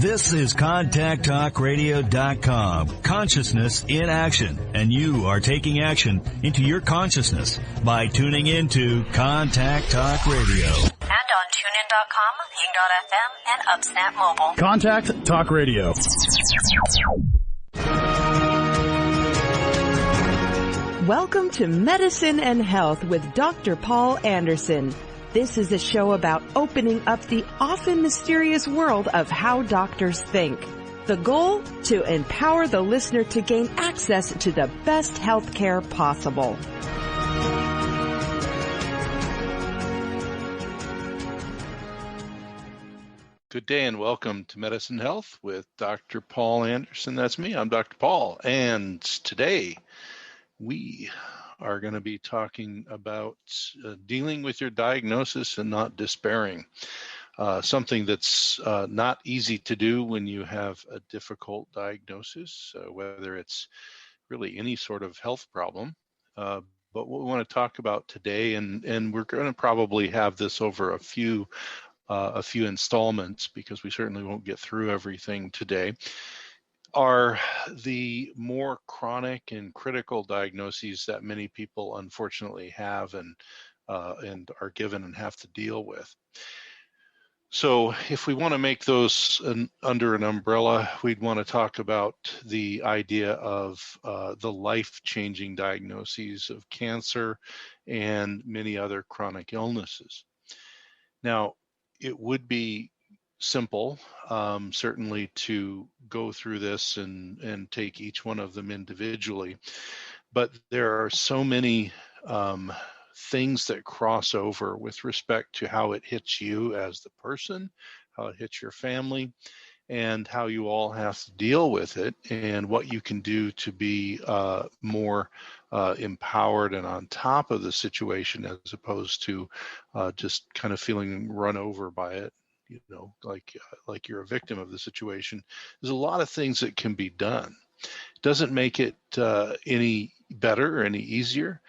This is ContactTalkRadio.com. Consciousness in action. And you are taking action into your consciousness by tuning into Contact Talk Radio. And on TuneIn.com, Ping.fm, and UpSnap Mobile. Contact Talk Radio. Welcome to Medicine and Health with Dr. Paul Anderson. This is a show about opening up the often mysterious world of how doctors think. The goal? To empower the listener to gain access to the best health care possible. Good day and welcome to Medicine Health with Dr. Paul Anderson. That's me. I'm Dr. Paul. And today we are going to be talking about dealing with your diagnosis and not despairing. Something that's not easy to do when you have a difficult diagnosis, whether it's really any sort of health problem. But what we want to talk about today, and we're going to probably have this over a few installments because we certainly won't get through everything today, are the more chronic and critical diagnoses that many people unfortunately have and are given and have to deal with. So if we want to make those under an umbrella, we'd want to talk about the idea of the life-changing diagnoses of cancer and many other chronic illnesses. Now, it would be simple, certainly, to go through this and take each one of them individually, but there are so many things that cross over with respect to how it hits you as the person, how it hits your family, and how you all have to deal with it, and what you can do to be more empowered and on top of the situation, as opposed to just kind of feeling run over by it. You know, like you're a victim of the situation. There's a lot of things that can be done. It doesn't make it any better or any easier,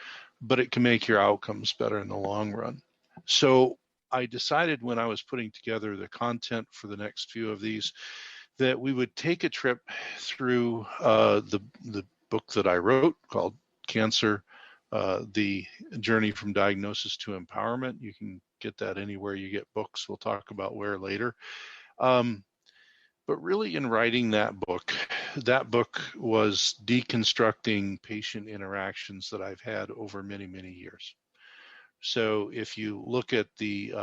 but it can make your outcomes better in the long run. So I decided when I was putting together the content for the next few of these that we would take a trip through the book that I wrote called Cancer, The Journey from Diagnosis to Empowerment. You can get that anywhere you get books. We'll talk about where later. But really in writing that book was deconstructing patient interactions that I've had over many, many years. So if you look at the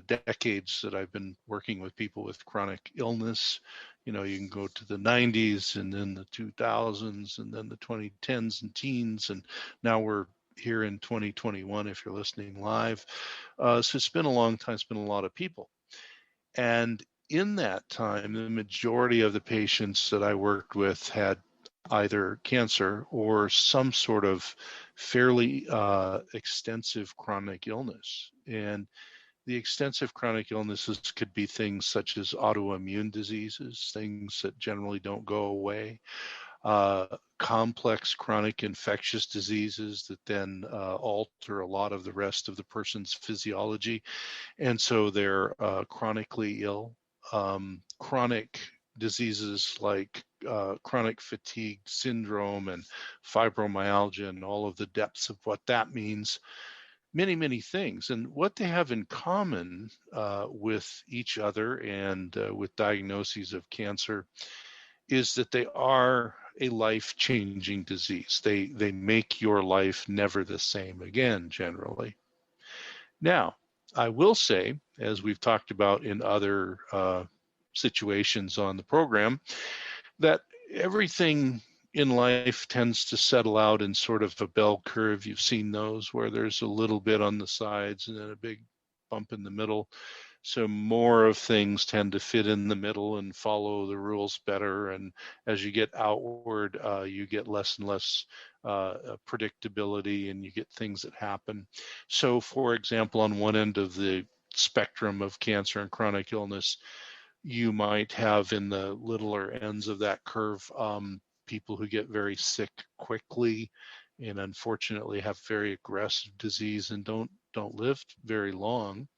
decades that I've been working with people with chronic illness, you know, you can go to the 90s and then the 2000s and then the 2010s and teens, and now we're here in 2021 if you're listening live. So it's been a long time, it's been a lot of people. And in that time, the majority of the patients that I worked with had either cancer or some sort of fairly extensive chronic illness. And the extensive chronic illnesses could be things such as autoimmune diseases, things that generally don't go away, complex chronic infectious diseases that then alter a lot of the rest of the person's physiology. And so they're chronically ill. Chronic diseases like chronic fatigue syndrome and fibromyalgia and all of the depths of what that means, many, many things. And what they have in common with each other and with diagnoses of cancer is that they are a life-changing disease. They make your life never the same again, generally. Now, I will say, as we've talked about in other situations on the program, that everything in life tends to settle out in sort of a bell curve. You've seen those where there's a little bit on the sides and then a big bump in the middle. So more of things tend to fit in the middle and follow the rules better. And as you get outward, you get less and less predictability, and you get things that happen. So, for example, on one end of the spectrum of cancer and chronic illness, you might have in the littler ends of that curve people who get very sick quickly and unfortunately have very aggressive disease and don't live very long.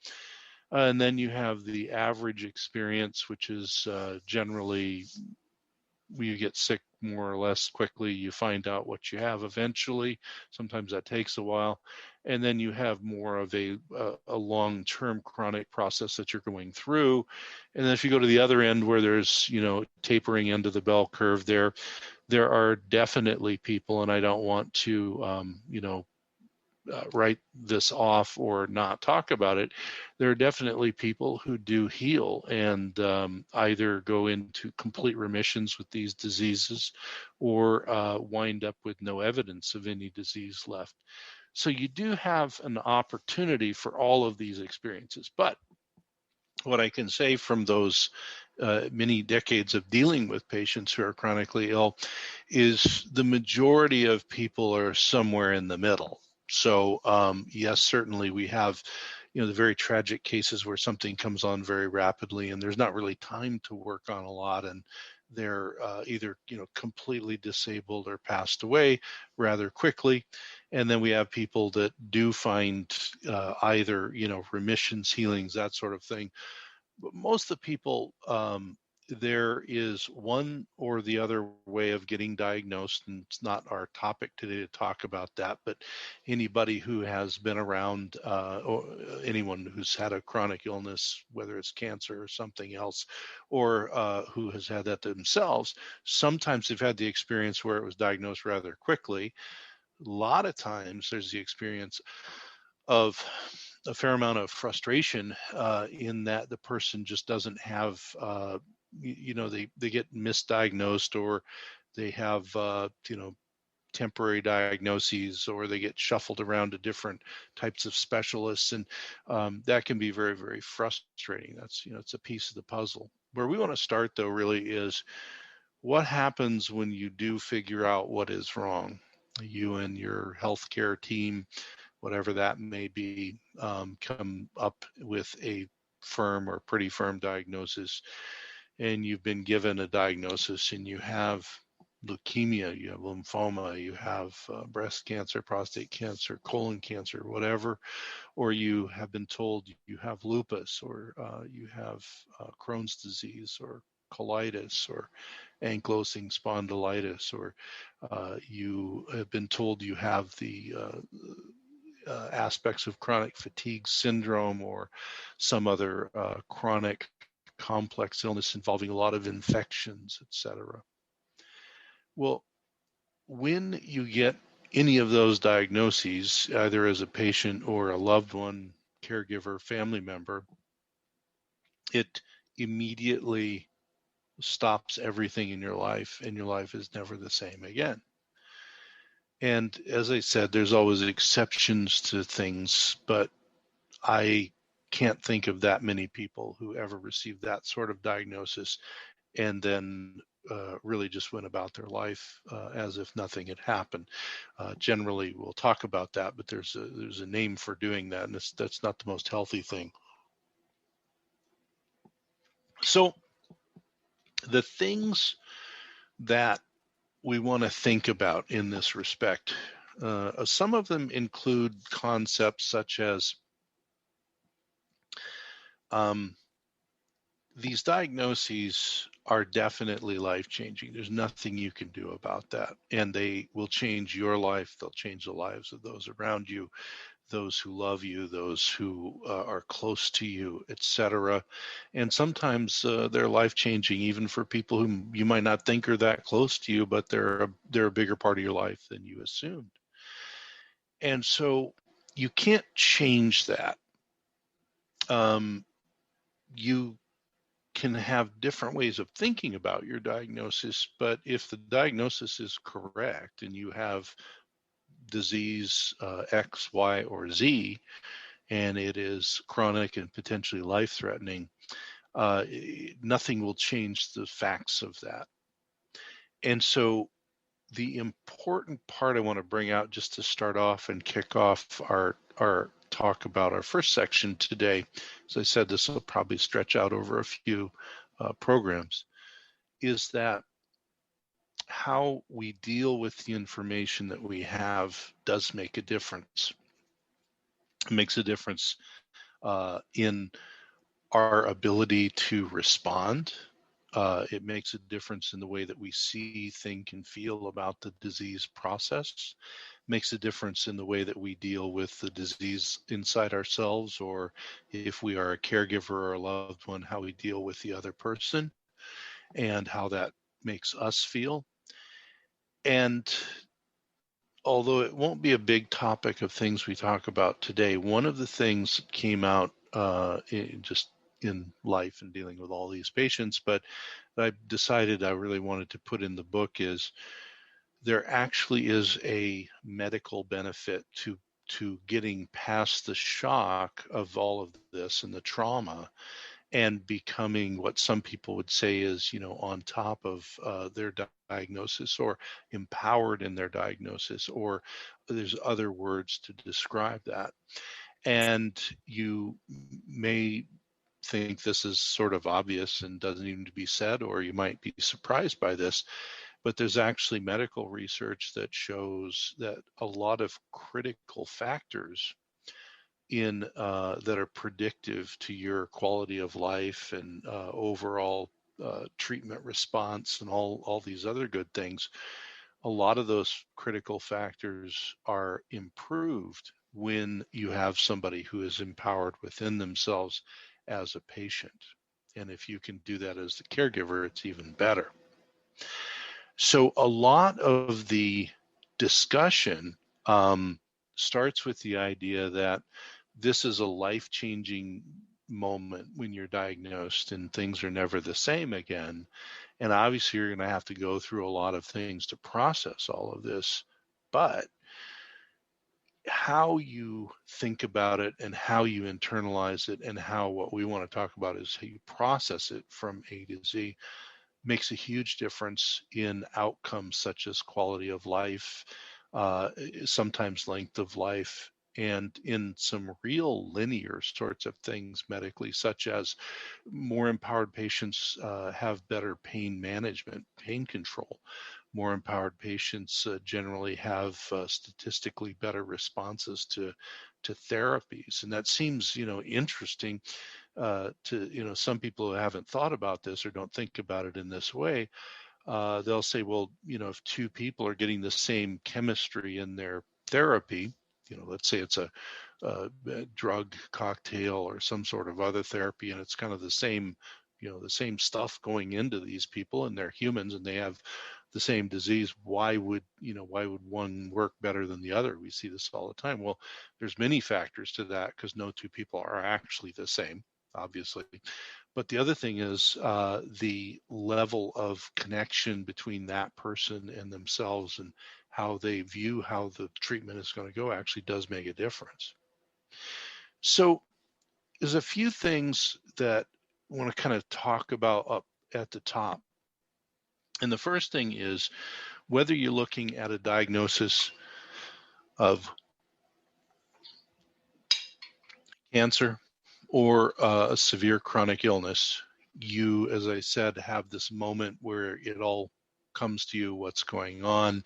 And then you have the average experience, which is generally you get sick more or less quickly. You find out what you have eventually. Sometimes that takes a while. And then you have more of a long-term chronic process that you're going through. And then if you go to the other end where there's, tapering into the bell curve there are definitely people, and I don't want to, write this off or not talk about it. There are definitely people who do heal and either go into complete remissions with these diseases or wind up with no evidence of any disease left. So you do have an opportunity for all of these experiences. But what I can say from those many decades of dealing with patients who are chronically ill is the majority of people are somewhere in the middle. So yes, certainly we have, the very tragic cases where something comes on very rapidly and there's not really time to work on a lot, and they're either completely disabled or passed away rather quickly. And then we have people that do find either remissions, healings, that sort of thing. But most of the people, there is one or the other way of getting diagnosed, and it's not our topic today to talk about that, but anybody who has been around, or anyone who's had a chronic illness, whether it's cancer or something else, or who has had that themselves, sometimes they've had the experience where it was diagnosed rather quickly. A lot of times there's the experience of a fair amount of frustration in that the person just doesn't have, they get misdiagnosed, or they have, temporary diagnoses, or they get shuffled around to different types of specialists. And that can be very, very frustrating. That's, it's a piece of the puzzle. Where we want to start, though, really is what happens when you do figure out what is wrong. You and your healthcare team, whatever that may be, come up with a firm or pretty firm diagnosis, and you've been given a diagnosis, and you have leukemia, you have lymphoma, you have breast cancer, prostate cancer, colon cancer, whatever, or you have been told you have lupus, or you have Crohn's disease, or colitis, or ankylosing spondylitis, or you have been told you have the aspects of chronic fatigue syndrome, or some other chronic complex illness involving a lot of infections, etc. Well, when you get any of those diagnoses, either as a patient or a loved one, caregiver, family member, it immediately stops everything in your life, and your life is never the same again. And as I said, there's always exceptions to things, but I can't think of that many people who ever received that sort of diagnosis and then really just went about their life as if nothing had happened. Generally, we'll talk about that, but there's a name for doing that, and that's not the most healthy thing. So the things that we want to think about in this respect, some of them include concepts such as these diagnoses are definitely life-changing. There's nothing you can do about that. And they will change your life. They'll change the lives of those around you, those who love you, those who are close to you, etc. And sometimes they're life-changing even for people whom you might not think are that close to you, but they're a bigger part of your life than you assumed. And so you can't change that. You can have different ways of thinking about your diagnosis, but if the diagnosis is correct and you have disease X, Y, or Z, and it is chronic and potentially life-threatening, nothing will change the facts of that. And so the important part I want to bring out just to start off and kick off our talk about our first section today, as I said, this will probably stretch out over a few programs, is that how we deal with the information that we have does make a difference. It makes a difference in our ability to respond. It makes a difference in the way that we see, think, and feel about the disease process. Makes a difference in the way that we deal with the disease inside ourselves, or if we are a caregiver or a loved one, how we deal with the other person and how that makes us feel. And although it won't be a big topic of things we talk about today, one of the things that came out just in life and dealing with all these patients, but I decided I really wanted to put in the book is there actually is a medical benefit to getting past the shock of all of this and the trauma and becoming what some people would say is, on top of their diagnosis or empowered in their diagnosis, or there's other words to describe that. And you may think this is sort of obvious and doesn't even need to be said, or you might be surprised by this, but there's actually medical research that shows that a lot of critical factors that are predictive to your quality of life and overall treatment response and all these other good things, a lot of those critical factors are improved when you have somebody who is empowered within themselves as a patient. And if you can do that as the caregiver, it's even better. So a lot of the discussion starts with the idea that this is a life-changing moment when you're diagnosed and things are never the same again. And obviously you're going to have to go through a lot of things to process all of this. But how you think about it and how you internalize it and how what we want to talk about is how you process it from A to Z makes a huge difference in outcomes such as quality of life, sometimes length of life, and in some real linear sorts of things medically, such as more empowered patients have better pain management, pain control. More empowered patients generally have statistically better responses to therapies. And that seems, interesting to, some people who haven't thought about this or don't think about it in this way. They'll say, well, if two people are getting the same chemistry in their therapy, let's say it's a drug cocktail or some sort of other therapy, and it's kind of the same, the same stuff going into these people, and they're humans and they have the same disease. Why would one work better than the other? We see this all the time. Well, there's many factors to that because no two people are actually the same, obviously. But the other thing is the level of connection between that person and themselves and how they view how the treatment is going to go actually does make a difference. So there's a few things that I want to kind of talk about up at the top. And the first thing is whether you're looking at a diagnosis of cancer or a severe chronic illness, you, as I said, have this moment where it all comes to you, what's going on,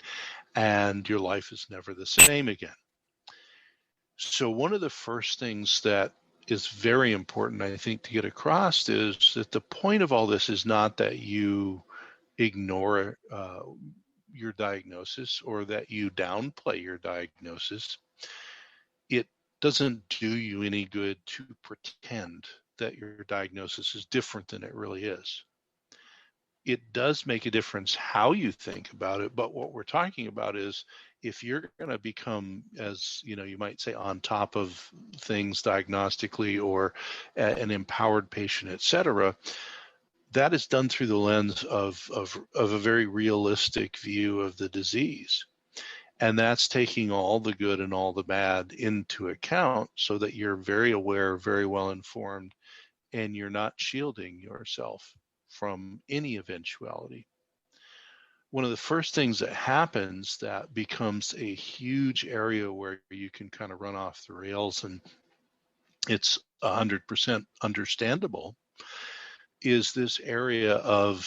and your life is never the same again. So one of the first things that is very important, I think, to get across is that the point of all this is not that you ignore your diagnosis or that you downplay your diagnosis. It doesn't do you any good to pretend that your diagnosis is different than it really is. It does make a difference how you think about it, but what we're talking about is if you're going to become, as you might say, on top of things diagnostically or an empowered patient, et cetera, that is done through the lens of a very realistic view of the disease. And that's taking all the good and all the bad into account so that you're very aware, very well informed, and you're not shielding yourself from any eventuality. One of the first things that happens that becomes a huge area where you can kind of run off the rails, and it's 100% understandable, is this area of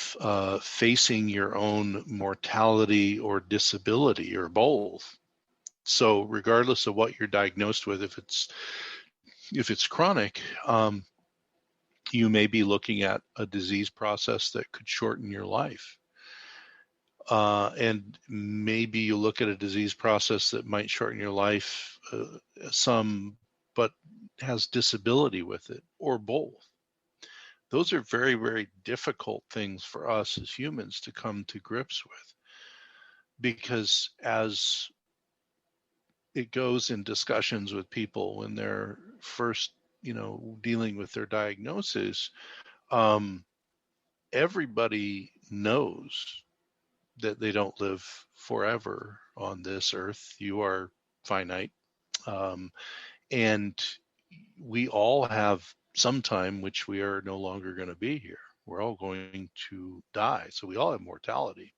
facing your own mortality or disability or both. So regardless of what you're diagnosed with, if it's chronic, You may be looking at a disease process that could shorten your life. And maybe you look at a disease process that might shorten your life some, but has disability with it, or both. Those are very, very difficult things for us as humans to come to grips with, because as it goes in discussions with people when they're first, dealing with their diagnosis, everybody knows that they don't live forever on this earth. You are finite. And we all have some time which we are no longer going to be here. We're all going to die. So we all have mortality.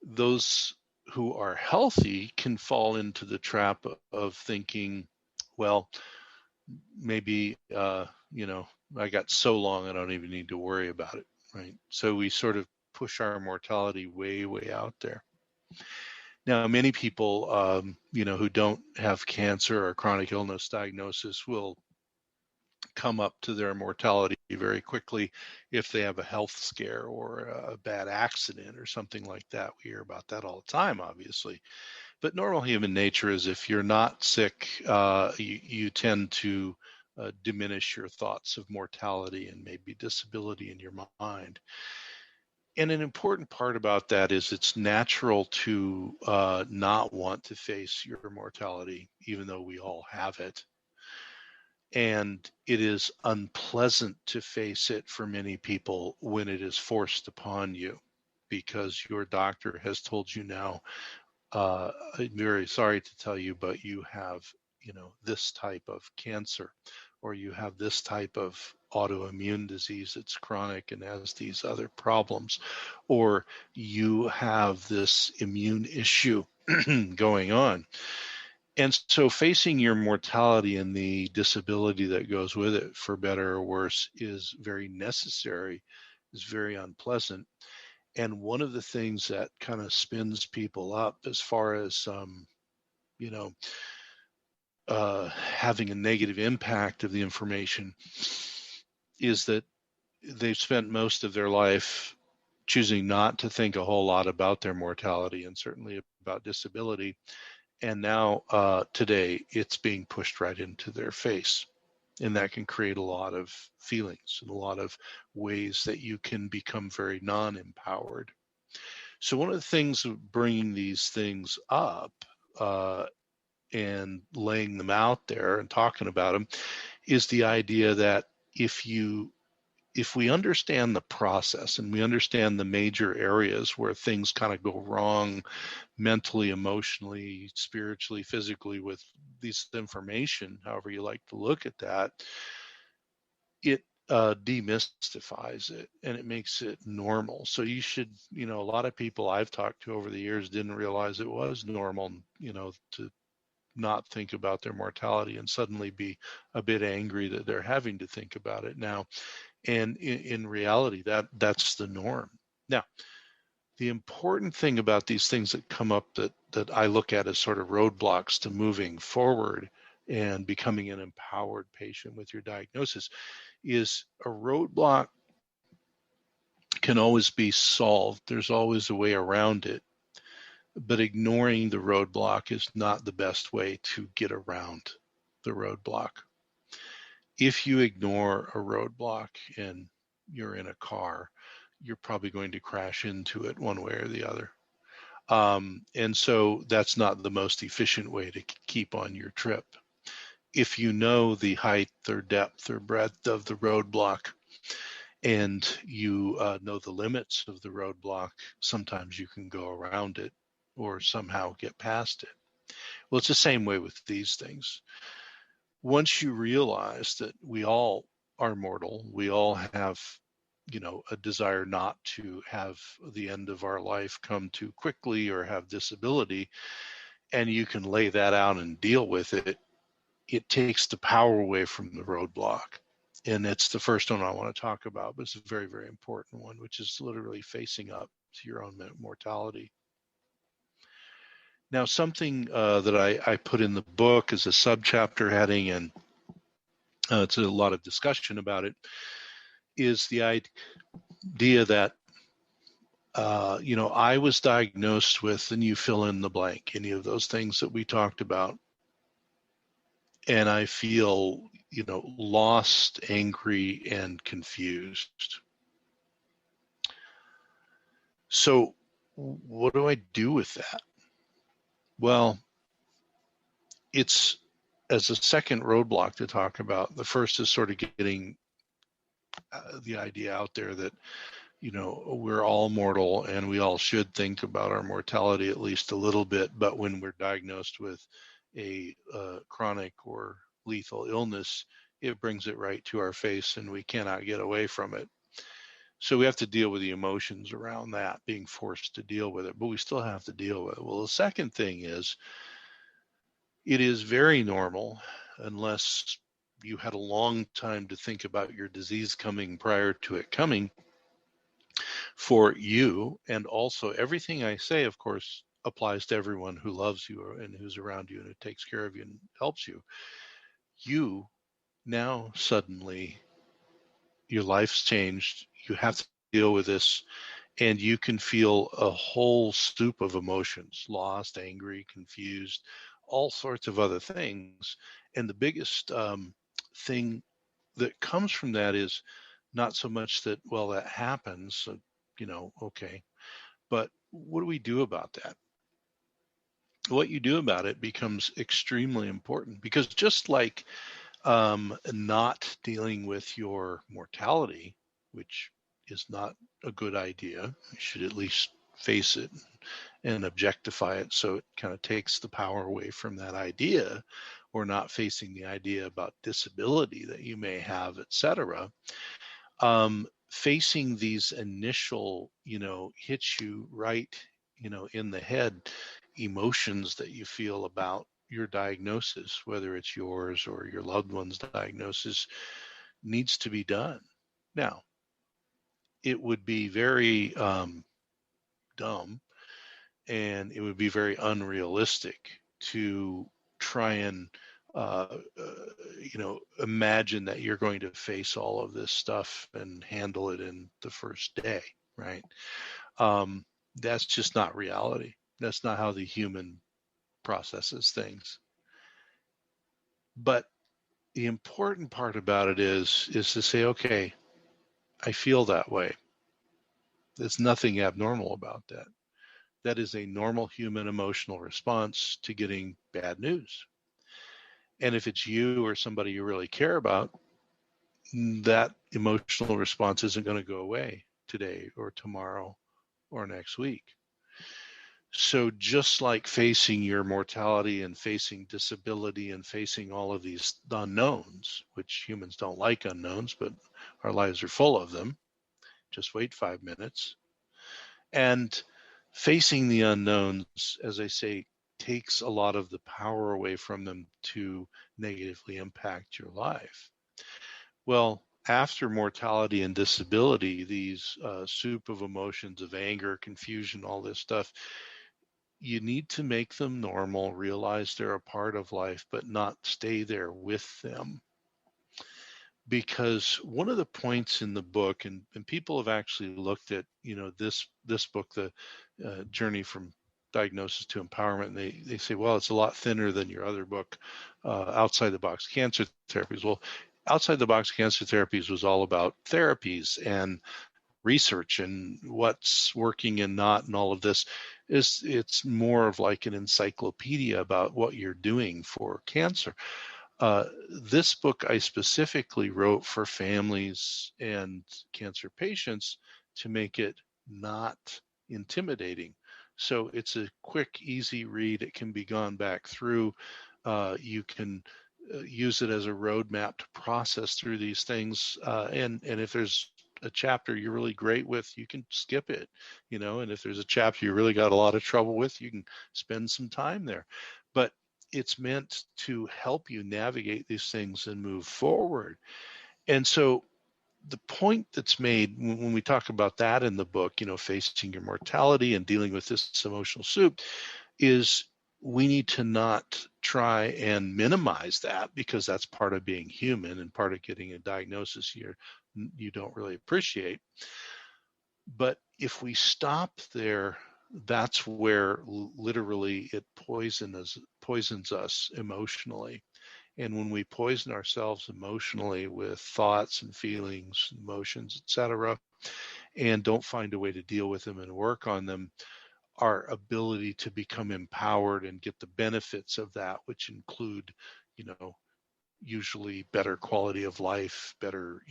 Those who are healthy can fall into the trap of thinking, well, maybe, I got so long, I don't even need to worry about it, right? So we sort of push our mortality way, way out there. Now, many people, who don't have cancer or chronic illness diagnosis will come up to their mortality very quickly if they have a health scare or a bad accident or something like that. We hear about that all the time, obviously. But normal human nature is, if you're not sick, you tend to diminish your thoughts of mortality and maybe disability in your mind. And an important part about that is it's natural to not want to face your mortality, even though we all have it. And it is unpleasant to face it for many people when it is forced upon you, because your doctor has told you now, I'm very sorry to tell you, but you have, this type of cancer, or you have this type of autoimmune disease that's chronic and has these other problems, or you have this immune issue going on. And so facing your mortality and the disability that goes with it, for better or worse, is very necessary, is very unpleasant. And one of the things that kind of spins people up as far as, having a negative impact of the information is that they've spent most of their life choosing not to think a whole lot about their mortality, and certainly about disability. And now today it's being pushed right into their face. And that can create a lot of feelings and a lot of ways that you can become very non-empowered. So one of the things of bringing these things up and laying them out there and talking about them is the idea that if we understand the process and we understand the major areas where things kind of go wrong mentally, emotionally, spiritually, physically with this information, however you like to look at that, it demystifies it and it makes it normal. So you should, a lot of people I've talked to over the years didn't realize it was normal, to not think about their mortality and suddenly be a bit angry that they're having to think about it now. And in reality, that's the norm. Now, the important thing about these things that come up that I look at as sort of roadblocks to moving forward and becoming an empowered patient with your diagnosis is a roadblock can always be solved. There's always a way around it. But ignoring the roadblock is not the best way to get around the roadblock. If you ignore a roadblock and you're in a car, you're probably going to crash into it one way or the other. And so that's not the most efficient way to keep on your trip. If you know the height or depth or breadth of the roadblock, and you know the limits of the roadblock, sometimes you can go around it or somehow get past it. Well, it's the same way with these things. Once you realize that we all are mortal, we all have, a desire not to have the end of our life come too quickly or have disability, and you can lay that out and deal with it, it takes the power away from the roadblock. And it's the first one I want to talk about, but it's a very, very important one, which is literally facing up to your own mortality. Now, something that I put in the book as a subchapter heading, and it's a lot of discussion about it, is the idea that, I was diagnosed with, and you fill in the blank, any of those things that we talked about, and I feel, lost, angry, and confused. So what do I do with that? Well, it's as a second roadblock to talk about. The first is sort of getting the idea out there that, we're all mortal and we all should think about our mortality at least a little bit. But when we're diagnosed with a chronic or lethal illness, it brings it right to our face and we cannot get away from it. So we have to deal with the emotions around that, being forced to deal with it, but we still have to deal with it. Well, the second thing is, it is very normal, unless you had a long time to think about your disease coming prior to it coming, for you, and also everything I say, of course, applies to everyone who loves you and who's around you and who takes care of you and helps you. You now suddenly, your life's changed. You have to deal with this, and you can feel a whole soup of emotions: lost, angry, confused, all sorts of other things. And the biggest thing that comes from that is not so much that, well, that happens, so, okay, but what do we do about that? What you do about it becomes extremely important, because just like not dealing with your mortality, which is not a good idea, you should at least face it and objectify it, so it kind of takes the power away from that idea, or not facing the idea about disability that you may have, etc. Facing these initial, hits you right, in the head emotions that you feel about your diagnosis, whether it's yours or your loved one's diagnosis, needs to be done. Now, it would be very dumb, and it would be very unrealistic to try and imagine that you're going to face all of this stuff and handle it in the first day, right? That's just not reality. That's not how the human processes things. But the important part about it is to say, okay, I feel that way. There's nothing abnormal about that. That is a normal human emotional response to getting bad news. And if it's you or somebody you really care about, that emotional response isn't going to go away today or tomorrow or next week. So just like facing your mortality and facing disability and facing all of these unknowns, which humans don't like unknowns, but our lives are full of them. Just wait 5 minutes. And facing the unknowns, as I say, takes a lot of the power away from them to negatively impact your life. Well, after mortality and disability, these soup of emotions of anger, confusion, all this stuff, you need to make them normal, realize they're a part of life, but not stay there with them. Because one of the points in the book, and people have actually looked at, this book, the Journey from Diagnosis to Empowerment, and they say, well, it's a lot thinner than your other book, Outside the Box Cancer Therapies. Well, Outside the Box Cancer Therapies was all about therapies and research and what's working and not, and all of this. It's more of like an encyclopedia about what you're doing for cancer. This book I specifically wrote for families and cancer patients to make it not intimidating. So it's a quick, easy read. It can be gone back through. You can use it as a roadmap to process through these things. And if there's a chapter you're really great with, you can skip it, and if there's a chapter you really got a lot of trouble with, you can spend some time there. But it's meant to help you navigate these things and move forward. And so the point that's made when we talk about that in the book, facing your mortality and dealing with this emotional soup, is we need to not try and minimize that, because that's part of being human and part of getting a diagnosis you don't really appreciate. But if we stop there, that's where literally it poisons us emotionally. And when we poison ourselves emotionally with thoughts and feelings, emotions, etc., and don't find a way to deal with them and work on them, our ability to become empowered and get the benefits of that, which include, usually better quality of life, better,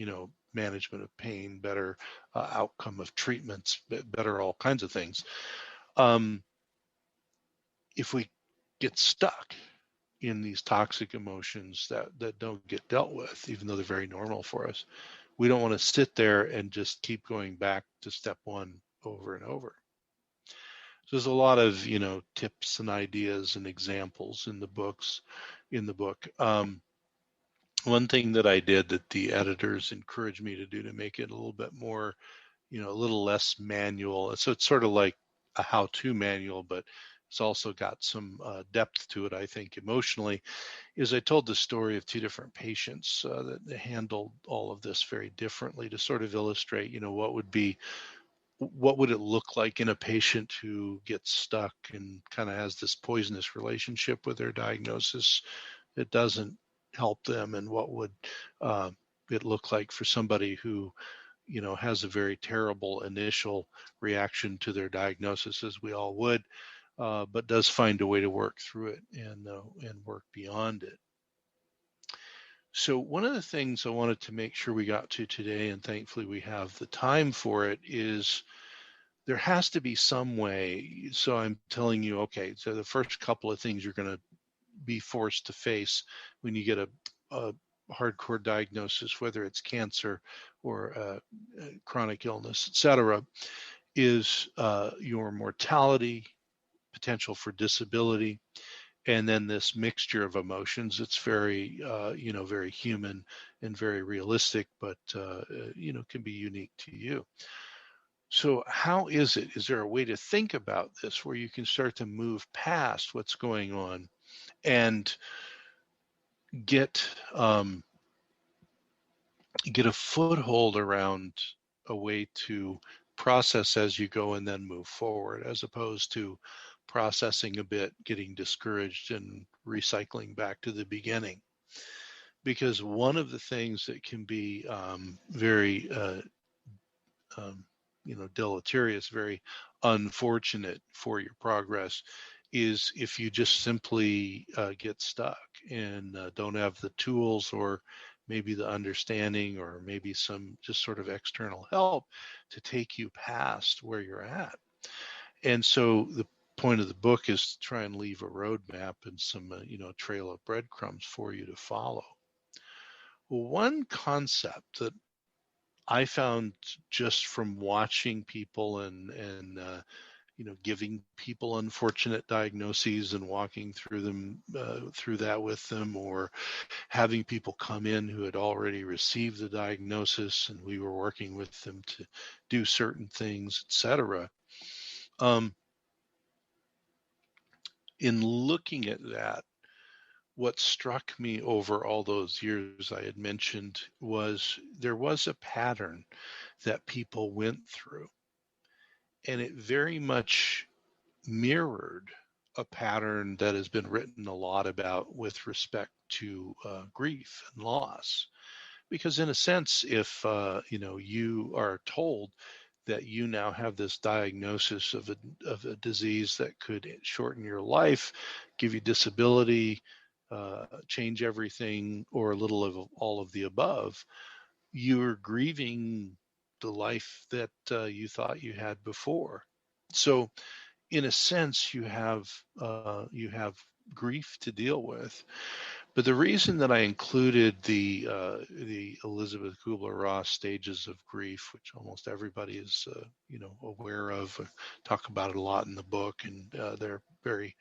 management of pain, better outcome of treatments, better all kinds of things. If we get stuck in these toxic emotions that don't get dealt with, even though they're very normal for us, we don't want to sit there and just keep going back to step one over and over. So there's a lot of, tips and ideas and examples in the book. One thing that I did that the editors encouraged me to do to make it a little bit more, a little less manual. So it's sort of like a how-to manual, but it's also got some depth to it, I think, emotionally, is I told the story of two different patients that handled all of this very differently to sort of illustrate, what would it look like in a patient who gets stuck and kind of has this poisonous relationship with their diagnosis that doesn't help them, and what would it look like for somebody who has a very terrible initial reaction to their diagnosis, as we all would, but does find a way to work through it and work beyond it. So one of the things I wanted to make sure we got to today, and thankfully we have the time for it, is there has to be some way. So I'm telling you, okay, so the first couple of things you're going to be forced to face when you get a hardcore diagnosis, whether it's cancer or chronic illness, etc., is your mortality, potential for disability, and then this mixture of emotions. It's very, very human and very realistic, but can be unique to you. So how is it? Is there a way to think about this where you can start to move past what's going on and get a foothold around a way to process as you go and then move forward, as opposed to processing a bit, getting discouraged, and recycling back to the beginning? Because one of the things that can be very deleterious, very unfortunate for your progress, is if you just simply get stuck and don't have the tools, or maybe the understanding, or maybe some just sort of external help to take you past where you're at. And so the point of the book is to try and leave a roadmap and some trail of breadcrumbs for you to follow. Well, one concept that I found just from watching people and giving people unfortunate diagnoses and walking through that with them, or having people come in who had already received the diagnosis and we were working with them to do certain things, etc. In looking at that, what struck me over all those years I had mentioned was there was a pattern that people went through, and it very much mirrored a pattern that has been written a lot about with respect to grief and loss. Because in a sense, if you are told that you now have this diagnosis of a disease that could shorten your life, give you disability, change everything, or a little of all of the above, you're grieving the life that you thought you had before. So in a sense, you have grief to deal with. But the reason that I included the Elizabeth Kubler-Ross stages of grief, which almost everybody is aware of, talk about it a lot in the book, and they're very,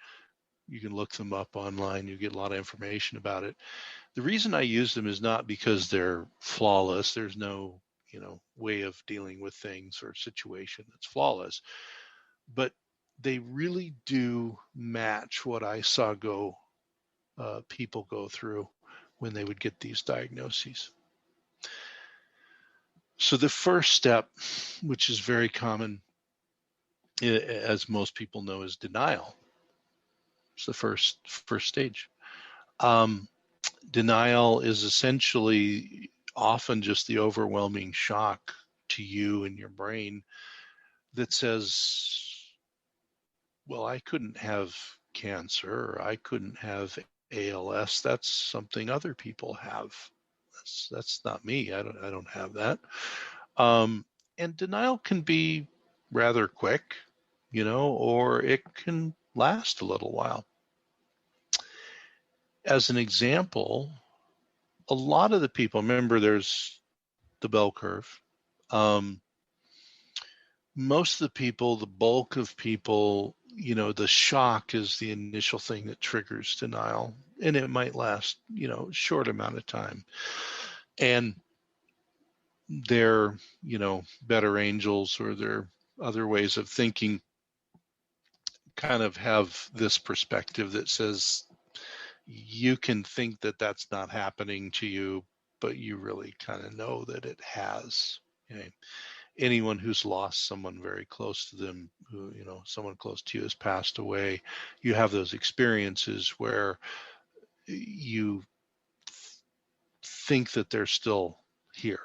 you can look them up online, you get a lot of information about it. The reason I use them is not because they're flawless. There's no way of dealing with things or situation that's flawless, but they really do match what I saw people go through when they would get these diagnoses. So the first step, which is very common, as most people know, is denial. It's the first stage. Denial is essentially often just the overwhelming shock to you and your brain that says, well, I couldn't have cancer, or I couldn't have ALS. That's something other people have. That's not me. I don't have that. And denial can be rather quick, or it can last a little while. As an example, a lot of the people, remember there's the bell curve. Most of the people, the bulk of people, the shock is the initial thing that triggers denial, and it might last, a short amount of time. And their, better angels or their other ways of thinking kind of have this perspective that says you can think that that's not happening to you, but you really kind of know that it has. Anyone who's lost someone very close to them, who, someone close to you has passed away, you have those experiences where you think that they're still here.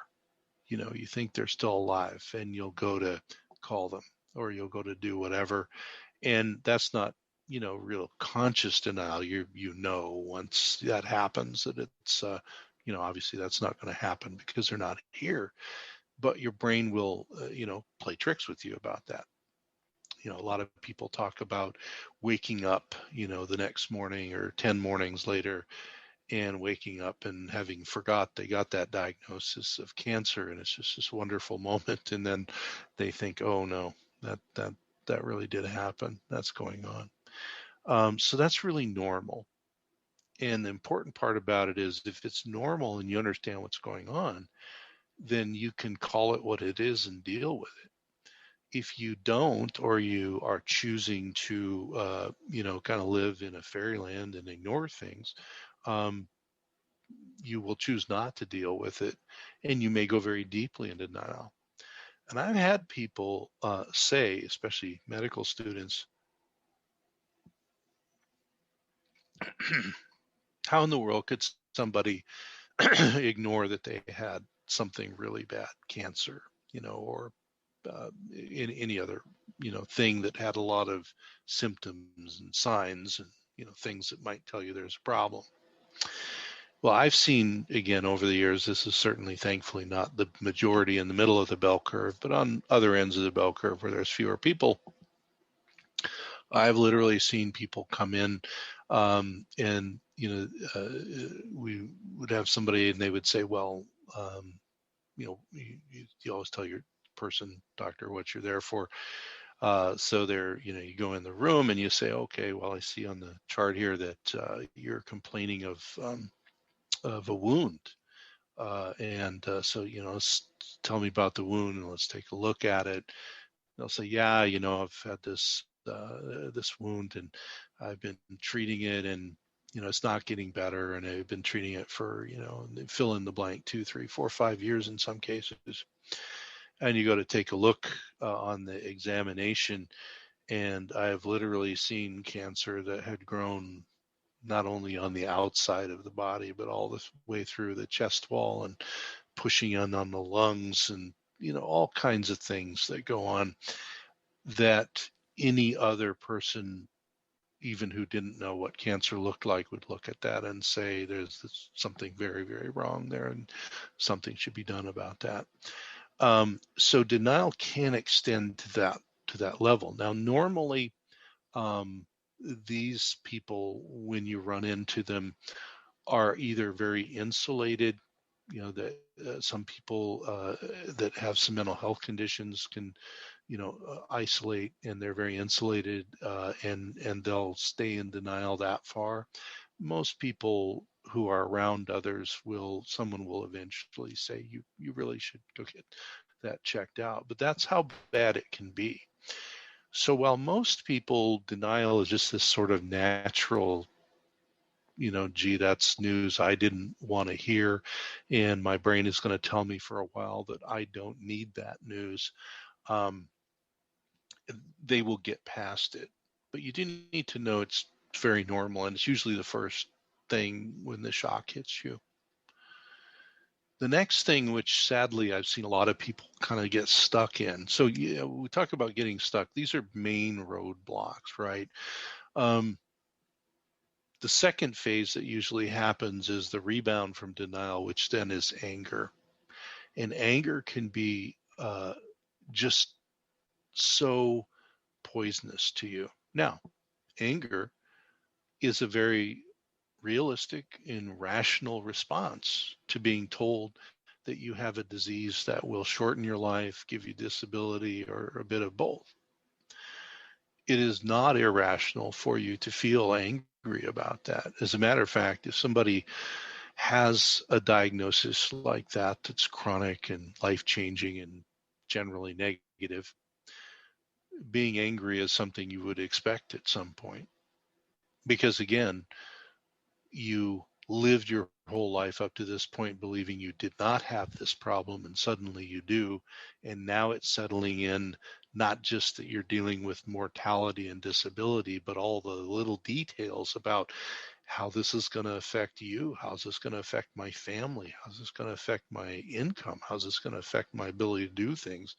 You think they're still alive, and you'll go to call them, or you'll go to do whatever. And that's not, real conscious denial. Once that happens that it's, obviously that's not going to happen because they're not here. But your brain will, play tricks with you about that. A lot of people talk about waking up, the next morning or 10 mornings later, and waking up and having forgot they got that diagnosis of cancer, and it's just this wonderful moment, and then they think, oh no, that really did happen. That's going on. So that's really normal. And the important part about it is, if it's normal and you understand what's going on, then you can call it what it is and deal with it. If you don't, or you are choosing to, kind of live in a fairyland and ignore things, you will choose not to deal with it, and you may go very deeply into denial. And I've had people say, especially medical students, how in the world could somebody ignore that they had something really bad, cancer, or any other, thing that had a lot of symptoms and signs and, things that might tell you there's a problem. Well, I've seen, again, over the years, this is certainly, thankfully, not the majority in the middle of the bell curve, but on other ends of the bell curve where there's fewer people, I've literally seen people come in, and, we would have somebody and they would say, well, you always tell your person, doctor, what you're there for. So there, you go in the room and you say, okay, well, I see on the chart here that you're complaining of a wound. So, tell me about the wound and let's take a look at it. They'll say, yeah, I've had this wound and I've been treating it, and, it's not getting better. And I've been treating it for, fill in the blank, 2, 3, 4, 5 years in some cases. And you go to take a look on the examination, and I have literally seen cancer that had grown not only on the outside of the body, but all the way through the chest wall and pushing in on the lungs, and, all kinds of things that go on that any other person, even who didn't know what cancer looked like, would look at that and say, there's something very, very wrong there, and something should be done about that. So denial can extend to that level. Now, normally, these people, when you run into them, are either very insulated, that some people that have some mental health conditions can, isolate, and they're very insulated, and they'll stay in denial that far. Most people who are around others, someone will eventually say, you really should go get that checked out. But that's how bad it can be. So while most people, denial is just this sort of natural, gee, that's news I didn't want to hear, and my brain is going to tell me for a while that I don't need that news, um, they will get past it. But you do need to know it's very normal, and it's usually the first thing when the shock hits you. The next thing, which sadly I've seen a lot of people kind of get stuck in. So yeah, we talk about getting stuck. These are main roadblocks, right? Um, the second phase that usually happens is the rebound from denial, which then is anger. And anger can be just so poisonous to you. Now, anger is a very realistic and rational response to being told that you have a disease that will shorten your life, give you disability, or a bit of both. It is not irrational for you to feel angry about that. As a matter of fact, if somebody has a diagnosis like that that's chronic and life-changing and generally negative, being angry is something you would expect at some point. Because again, you lived your whole life up to this point believing you did not have this problem, and suddenly you do, and now it's settling in, not just that you're dealing with mortality and disability, but all the little details about how this is going to affect you, how's this going to affect my family, how's this going to affect my income, how's this going to affect my ability to do things.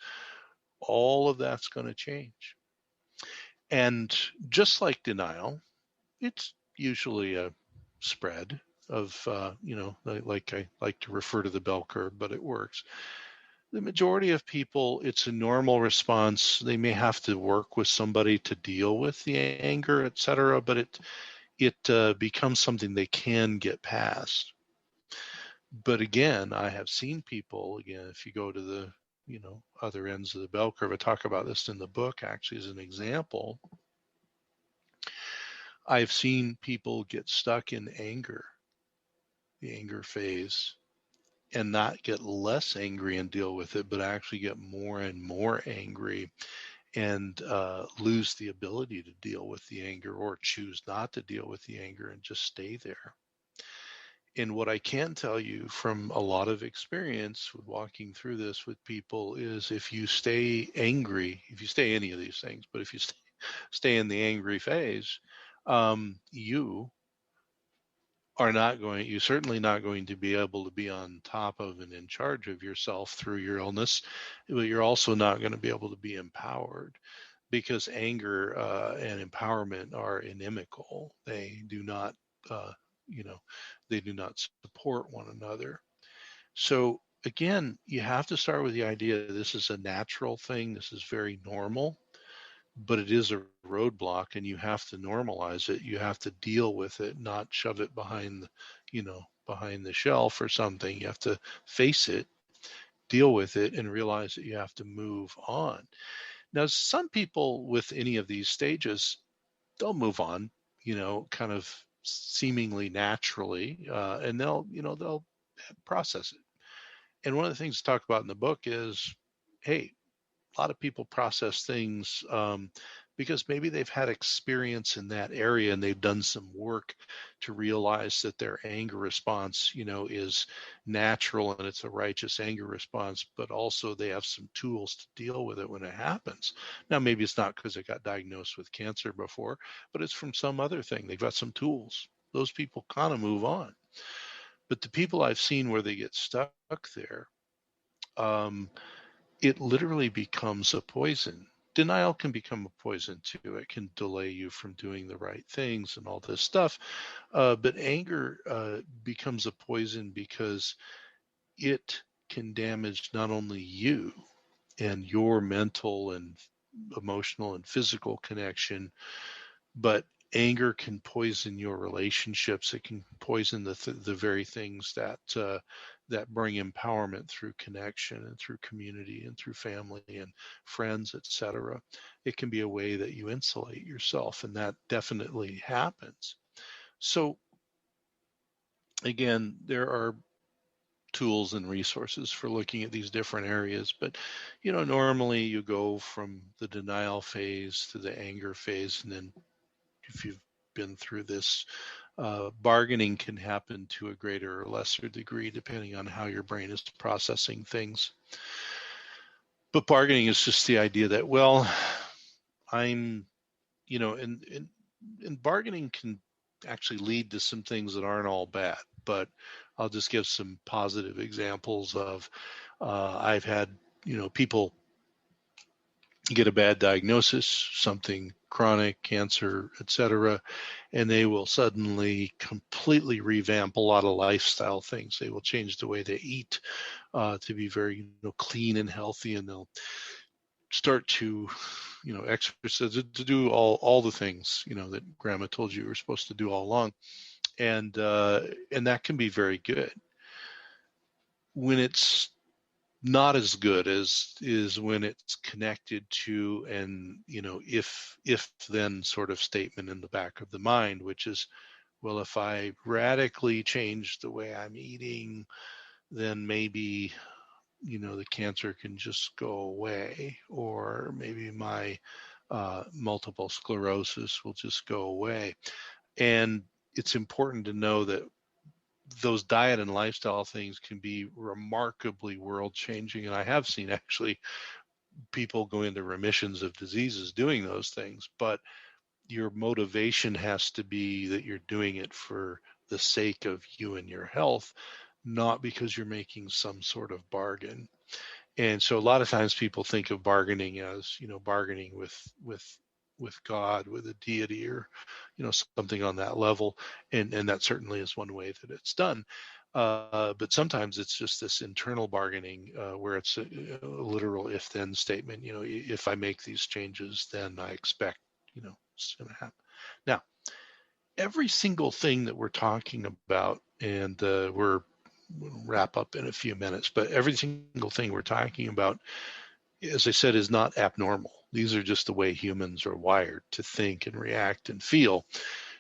All of that's going to change. And just like denial, it's usually a spread of, like I like to refer to the bell curve, but it works. The majority of people, it's a normal response. They may have to work with somebody to deal with the anger, etc., but it becomes something they can get past. But again, I have seen people, again, if you go to the, other ends of the bell curve, I talk about this in the book actually as an example. I've seen people get stuck in anger, the anger phase, and not get less angry and deal with it, but actually get more and more angry and lose the ability to deal with the anger, or choose not to deal with the anger and just stay there. And what I can tell you from a lot of experience with walking through this with people is, if you stay angry, if you stay any of these things, but if you stay in the angry phase, you you're certainly not going to be able to be on top of and in charge of yourself through your illness, but you're also not going to be able to be empowered, because anger and empowerment are inimical. They do not, uh, you know, they do not support one another. So again, you have to start with the idea that this is a natural thing. This is very normal, but it is a roadblock, and you have to normalize it. You have to deal with it, not shove it behind the shelf or something. You have to face it, deal with it, and realize that you have to move on. Now, some people with any of these stages, they'll move on, kind of seemingly naturally, and they'll process it. And one of the things to talk about in the book is, hey, a lot of people process things because maybe they've had experience in that area, and they've done some work to realize that their anger response, is natural, and it's a righteous anger response, but also they have some tools to deal with it when it happens. Now, maybe it's not because they got diagnosed with cancer before, but it's from some other thing. They've got some tools. Those people kind of move on. But the people I've seen where they get stuck there, it literally becomes a poison. Denial can become a poison too. It can delay you from doing the right things and all this stuff. But anger becomes a poison because it can damage not only you and your mental and emotional and physical connection, but anger can poison your relationships. It can poison the very things that bring empowerment through connection and through community and through family and friends, etc. It can be a way that you insulate yourself, and that definitely happens. So again, there are tools and resources for looking at these different areas. But, normally you go from the denial phase to the anger phase. And then if you've been through this, bargaining can happen to a greater or lesser degree, depending on how your brain is processing things. But bargaining is just the idea that, well, and bargaining can actually lead to some things that aren't all bad. But I'll just give some positive examples of, I've had, people get a bad diagnosis, something chronic, cancer, etc., and they will suddenly completely revamp a lot of lifestyle things. They will change the way they eat to be very clean and healthy, and they'll start to exercise, to do all the things that grandma told you were supposed to do all along, and that can be very good. When it's not as good as is when it's connected to an if then sort of statement in the back of the mind, which is, well, if I radically change the way I'm eating, then maybe the cancer can just go away, or maybe my multiple sclerosis will just go away. And it's important to know that those diet and lifestyle things can be remarkably world changing. And I have seen actually people go into remissions of diseases doing those things, but your motivation has to be that you're doing it for the sake of you and your health, not because you're making some sort of bargain. And so a lot of times people think of bargaining as, bargaining with God, with a deity, or, something on that level. And that certainly is one way that it's done. But sometimes it's just this internal bargaining where it's a literal if-then statement. If I make these changes, then I expect, it's going to happen. Now, every single thing that we're talking about, and we'll wrap up in a few minutes, but every single thing we're talking about, as I said, is not abnormal. These are just the way humans are wired to think and react and feel.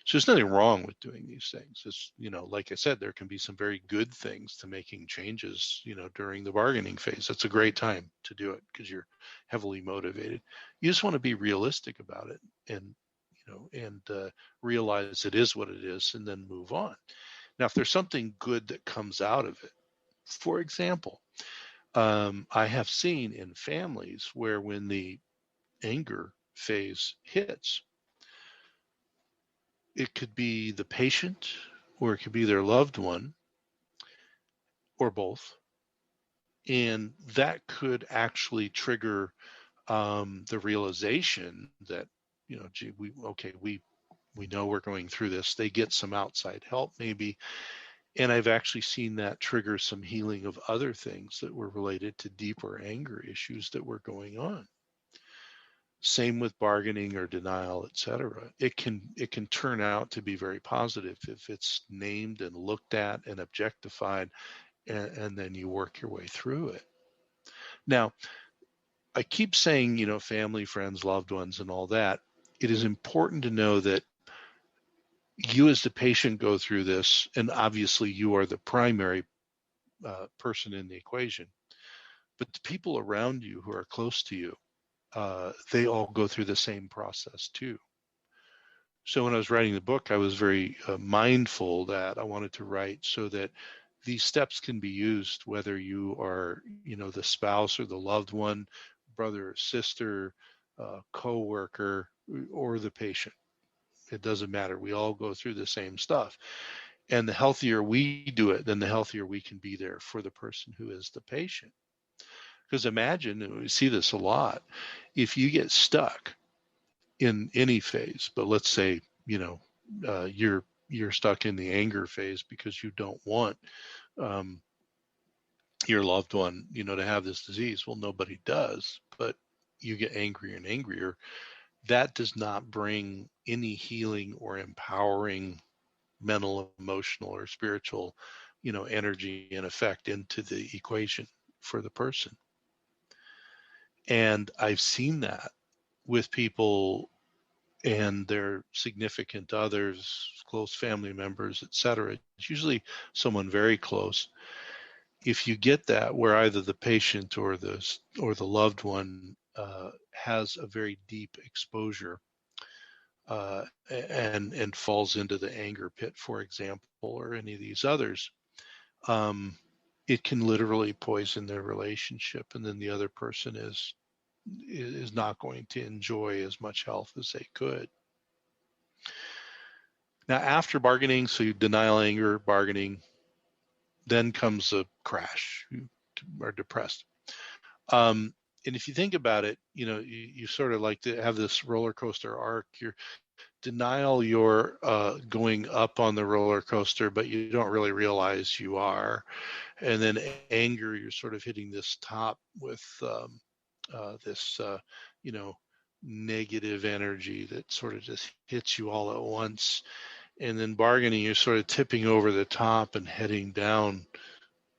So there's nothing wrong with doing these things. It's, like I said, there can be some very good things to making changes, during the bargaining phase. That's a great time to do it because you're heavily motivated. You just want to be realistic about it and, realize it is what it is and then move on. Now, if there's something good that comes out of it, for example, I have seen in families where when the anger phase hits, it could be the patient or it could be their loved one or both. And that could actually trigger the realization that, gee, we know we're going through this. They get some outside help maybe. And I've actually seen that trigger some healing of other things that were related to deeper anger issues that were going on. Same with bargaining or denial, etc. It can turn out to be very positive if it's named and looked at and objectified, and then you work your way through it. Now, I keep saying, family, friends, loved ones, and all that. It is important to know that you as the patient go through this, and obviously you are the primary person in the equation, but the people around you who are close to you, they all go through the same process too. So when I was writing the book, I was very mindful that I wanted to write so that these steps can be used, whether you are, the spouse or the loved one, brother or sister, co-worker, or the patient. It doesn't matter. We all go through the same stuff. And the healthier we do it, then the healthier we can be there for the person who is the patient. Because imagine, and we see this a lot, if you get stuck in any phase, but let's say, you're stuck in the anger phase because you don't want your loved one, to have this disease. Well, nobody does, but you get angrier and angrier. That does not bring any healing or empowering mental, emotional, or spiritual, energy and effect into the equation for the person. And I've seen that with people and their significant others, close family members, etc. It's usually someone very close. if you get that where either the patient or the loved one has a very deep exposure and falls into the anger pit, for example, or any of these others, it can literally poison their relationship, and then the other person is not going to enjoy as much health as they could. Now, after bargaining, so you denial, anger, bargaining, then comes a crash. You are depressed. And if you think about it, you sort of like to have this roller coaster arc. Your denial, you're going up on the roller coaster, but you don't really realize you are. And then anger, you're sort of hitting this top with this, negative energy that sort of just hits you all at once. And then bargaining, you're sort of tipping over the top and heading down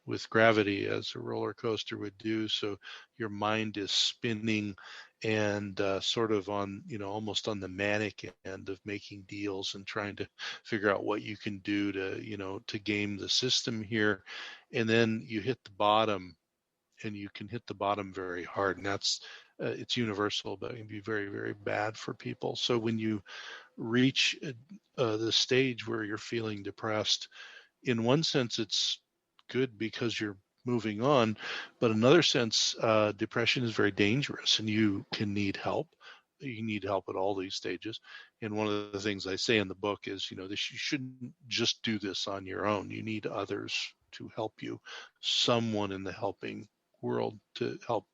with gravity as a roller coaster would do. So your mind is spinning and sort of on, almost on the manic end of making deals and trying to figure out what you can do to, to game the system here. And then you hit the bottom, and you can hit the bottom very hard. And that's, it's universal, but it can be very, very bad for people. So when you reach the stage where you're feeling depressed, in one sense, it's good because you're moving on, but in another sense, depression is very dangerous, and you can need help. You need help at all these stages. And one of the things I say in the book is, you shouldn't just do this on your own. You need others to help you, someone in the helping world to help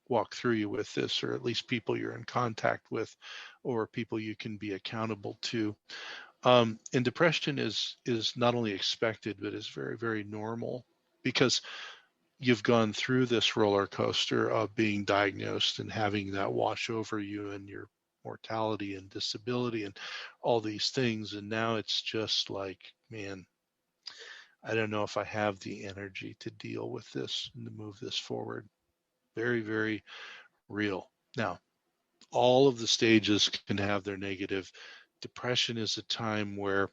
walk through you with this, or at least people you're in contact with, or people you can be accountable to. And depression is not only expected, but is very, very normal, because you've gone through this roller coaster of being diagnosed and having that wash over you and your mortality and disability and all these things. And now it's just like, man, I don't know if I have the energy to deal with this and to move this forward. Very, very real. Now, all of the stages can have their negative. Depression is a time where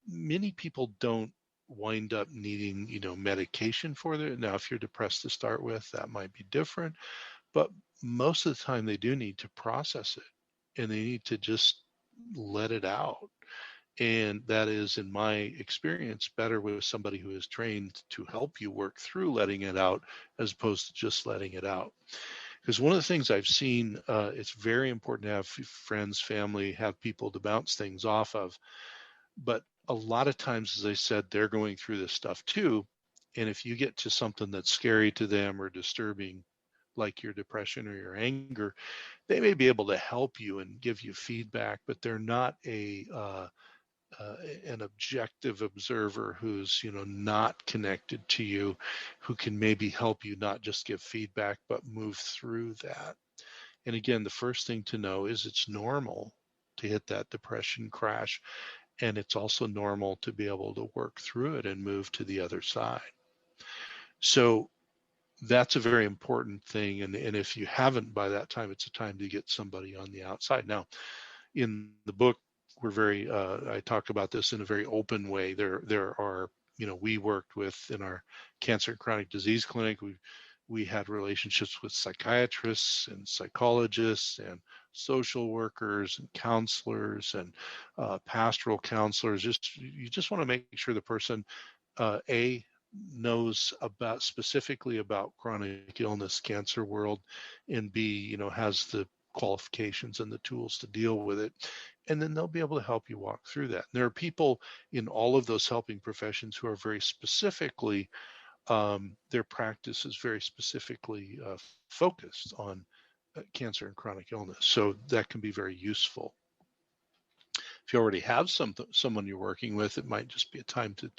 many people don't wind up needing, medication for it. Now, if you're depressed to start with, that might be different, but most of the time they do need to process it, and they need to just let it out. And that is, in my experience, better with somebody who is trained to help you work through letting it out, as opposed to just letting it out. Because one of the things I've seen, it's very important to have friends, family, have people to bounce things off of. But a lot of times, as I said, they're going through this stuff too. And if you get to something that's scary to them or disturbing, like your depression or your anger, they may be able to help you and give you feedback, but they're not an objective observer who's not connected to you, who can maybe help you not just give feedback but move through that. And again, the first thing to know is it's normal to hit that depression crash, and it's also normal to be able to work through it and move to the other side. So that's a very important thing, and if you haven't by that time, it's a time to get somebody on the outside. Now, in the book, we're very, I talk about this in a very open way. There are, we worked with, in our cancer and chronic disease clinic, we had relationships with psychiatrists and psychologists and social workers and counselors and pastoral counselors. You just want to make sure the person, knows specifically about chronic illness, cancer world, and B, has the qualifications and the tools to deal with it. And then they'll be able to help you walk through that. And there are people in all of those helping professions who are very specifically, their practice is very specifically focused on cancer and chronic illness. So that can be very useful. If you already have someone you're working with, it might just be a time to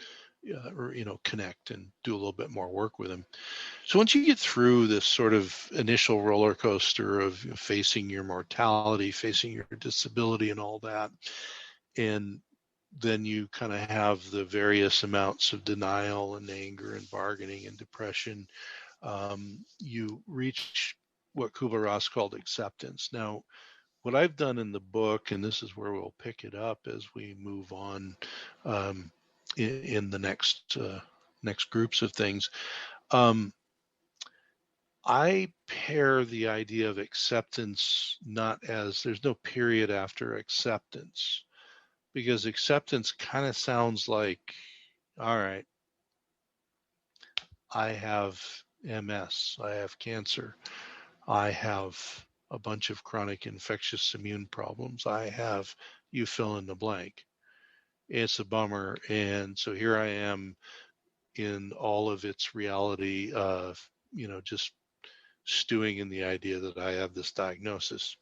connect and do a little bit more work with them. So once you get through this sort of initial roller coaster of facing your mortality, facing your disability and all that, and then you kind of have the various amounts of denial and anger and bargaining and depression, you reach what Kubler-Ross called acceptance. Now, what I've done in the book, and this is where we'll pick it up as we move on in the next next groups of things. I pair the idea of acceptance not as there's no period after acceptance, because acceptance kind of sounds like, all right, I have MS, I have cancer, I have a bunch of chronic infectious immune problems, I have, you fill in the blank. It's a bummer. And so here I am in all of its reality of, just stewing in the idea that I have this diagnosis.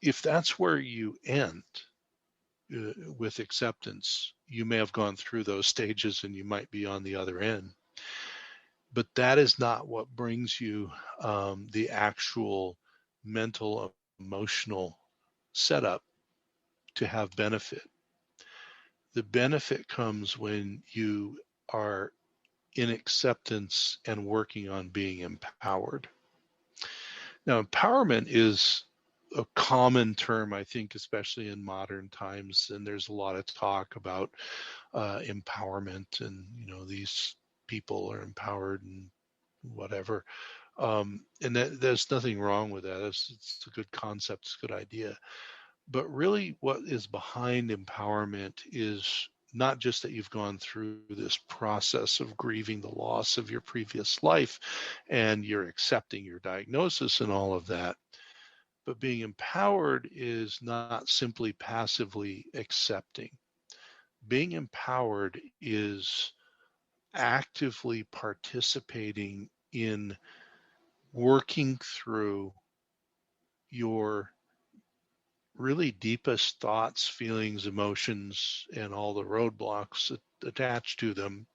If that's where you end with acceptance, you may have gone through those stages and you might be on the other end. But that is not what brings you the actual mental, emotional setup to have benefit. The benefit comes when you are in acceptance and working on being empowered. Now, empowerment is a common term, I think, especially in modern times, and there's a lot of talk about empowerment, and these people are empowered and whatever. And there's nothing wrong with that. It's a good concept, it's a good idea. But really, what is behind empowerment is not just that you've gone through this process of grieving the loss of your previous life and you're accepting your diagnosis and all of that, but being empowered is not simply passively accepting. Being empowered is actively participating in working through your really deepest thoughts, feelings, emotions, and all the roadblocks attached to them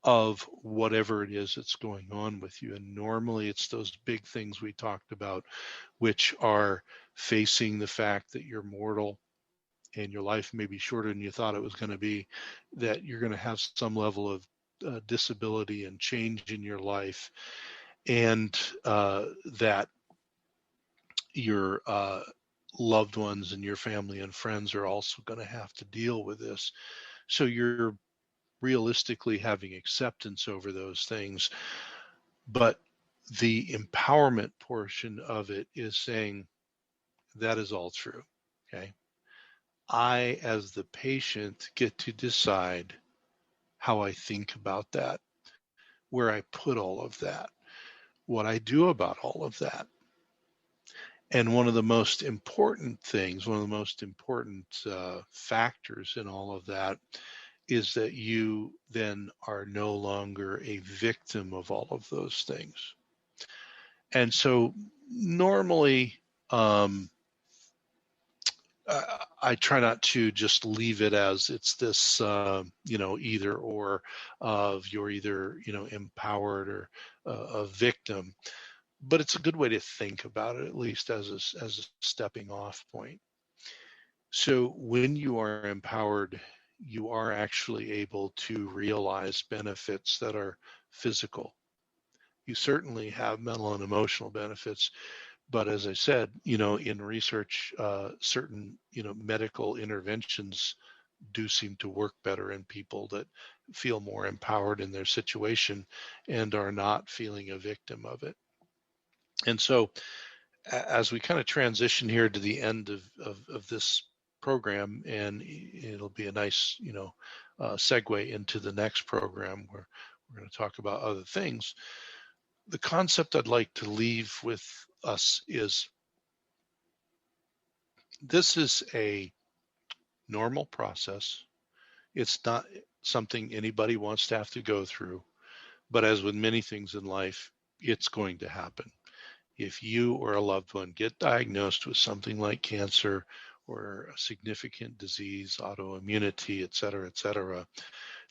of whatever it is that's going on with you. And normally it's those big things we talked about, which are facing the fact that you're mortal and your life may be shorter than you thought it was going to be, that you're going to have some level of disability and change in your life, and that your loved ones and your family and friends are also going to have to deal with this. So you're realistically having acceptance over those things. But the empowerment portion of it is saying that is all true. Okay. I, as the patient, get to decide how I think about that, where I put all of that, what I do about all of that. And one of the most important things, one of the most important factors in all of that is that you then are no longer a victim of all of those things. And so normally, I try not to just leave it as it's this, either or of you're either, empowered or a victim. But it's a good way to think about it, at least as a stepping off point. So when you are empowered, you are actually able to realize benefits that are physical. You certainly have mental and emotional benefits, but as I said, in research, certain, medical interventions do seem to work better in people that feel more empowered in their situation and are not feeling a victim of it. And so as we kind of transition here to the end of this program, and it'll be a nice, segue into the next program where we're going to talk about other things. The concept I'd like to leave with us is this is a normal process. It's not something anybody wants to have to go through, but as with many things in life, it's going to happen. If you or a loved one get diagnosed with something like cancer or a significant disease, autoimmunity, et cetera,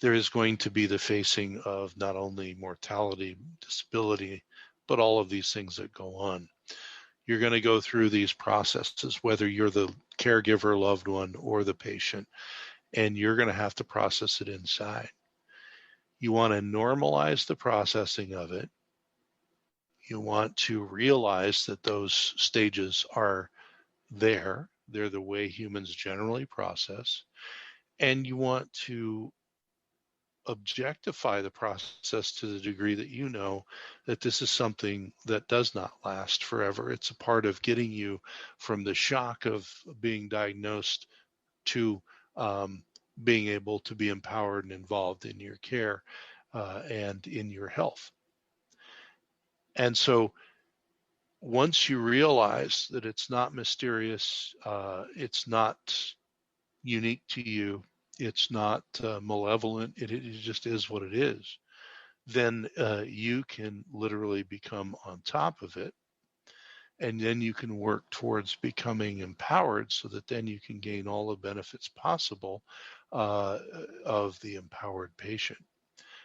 there is going to be the facing of not only mortality, disability, but all of these things that go on. You're going to go through these processes, whether you're the caregiver, loved one, or the patient, and you're going to have to process it inside. You want to normalize the processing of it. You want to realize that those stages are there. They're the way humans generally process. And you want to objectify the process to the degree that you know that this is something that does not last forever. It's a part of getting you from the shock of being diagnosed to being able to be empowered and involved in your care and in your health. And so once you realize that it's not mysterious, it's not unique to you, it's not malevolent, it just is what it is, then you can literally become on top of it. And then you can work towards becoming empowered so that then you can gain all the benefits possible of the empowered patient.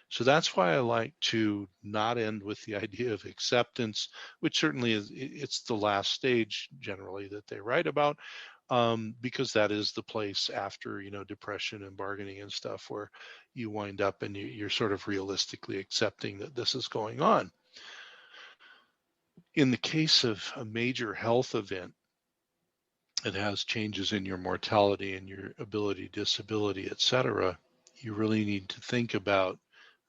So that's why I like to not end with the idea of acceptance, which certainly is, it's the last stage generally that they write about, because that is the place after, depression and bargaining and stuff where you wind up and you're sort of realistically accepting that this is going on. In the case of a major health event, it has changes in your mortality and your ability, disability, etc. You really need to think about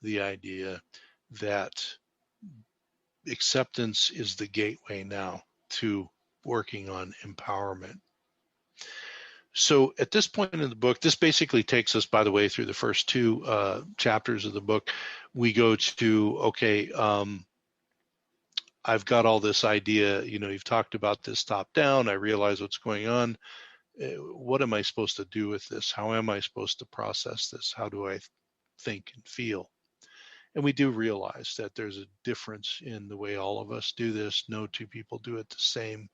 the idea that acceptance is the gateway now to working on empowerment. So at this point in the book, this basically takes us, by the way, through the first two chapters of the book. We go to, okay, I've got all this idea, you've talked about this top down. I realize what's going on. What am I supposed to do with this? How am I supposed to process this? How do I think and feel? And we do realize that there's a difference in the way all of us do this. No two people do it the same,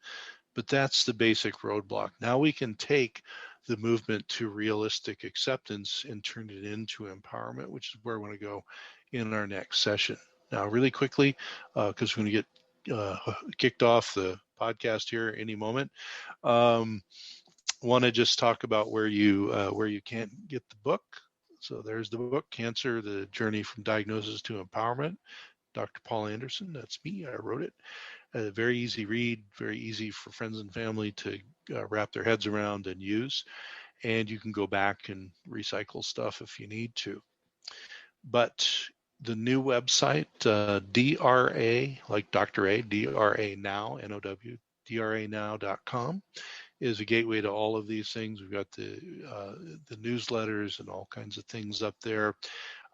but that's the basic roadblock. Now we can take the movement to realistic acceptance and turn it into empowerment, which is where I want to go in our next session. Now, really quickly, because we're going to get kicked off the podcast here any moment, want to just talk about where you can't get the book. So there's the book, Cancer, The Journey from Diagnosis to Empowerment. Dr. Paul Anderson, that's me, I wrote it. Very easy read, very easy for friends and family to wrap their heads around and use. And you can go back and recycle stuff if you need to. But the new website, DRA, like Dr. A, DRA Now, N-O-W, DRAnow.com, is a gateway to all of these things. We've got the newsletters and all kinds of things up there.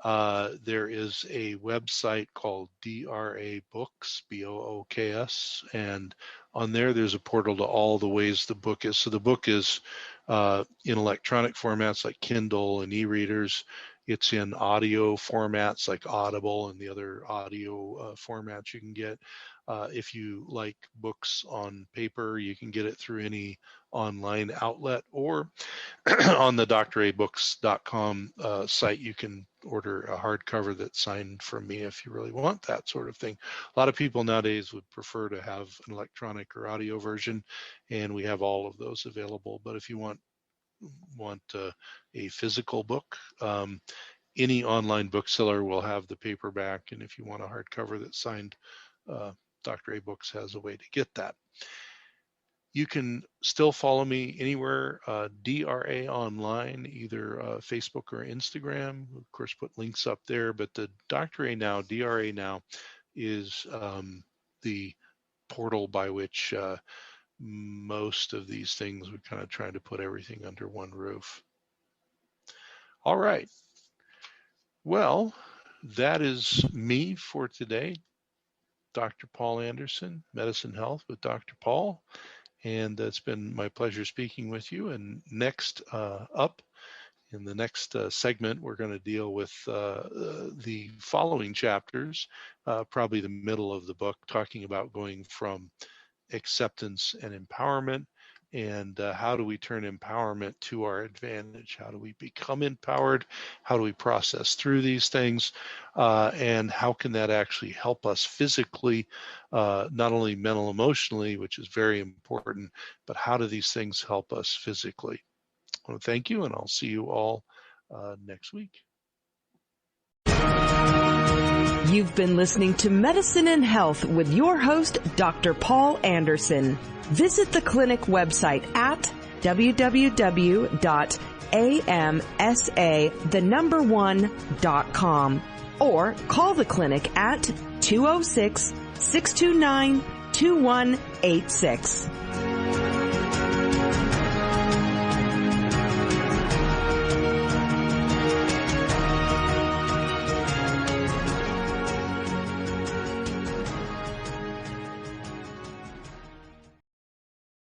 There is a website called DRA Books, B-O-O-K-S, and on there's a portal to all the ways the book is. So the book is in electronic formats like Kindle and e-readers. It's in audio formats like Audible and the other audio formats you can get. If you like books on paper, you can get it through any online outlet, or on the drabooks.com site, you can order a hardcover that's signed from me if you really want that sort of thing. A lot of people nowadays would prefer to have an electronic or audio version, and we have all of those available. But if you want a physical book, any online bookseller will have the paperback, and if you want a hardcover that's signed, Dr. A Books has a way to get that. You can still follow me anywhere, DRA online, either Facebook or Instagram. Of course, put links up there, but the Dr. A Now, DRA Now, is the portal by which most of these things, we're kind of trying to put everything under one roof. All right. Well, that is me for today. Dr. Paul Anderson, Medicine Health with Dr. Paul. And it's been my pleasure speaking with you. And next up, in the next segment, we're going to deal with the following chapters, probably the middle of the book, talking about going from acceptance and empowerment, and how do we turn empowerment to our advantage? How do we become empowered? How do we process through these things? And how can that actually help us physically, not only mental, emotionally, which is very important, but how do these things help us physically? I want to thank you, and I'll see you all next week. You've been listening to Medicine and Health with your host, Dr. Paul Anderson. Visit the clinic website at www.amsa1.com or call the clinic at 206-629-2186.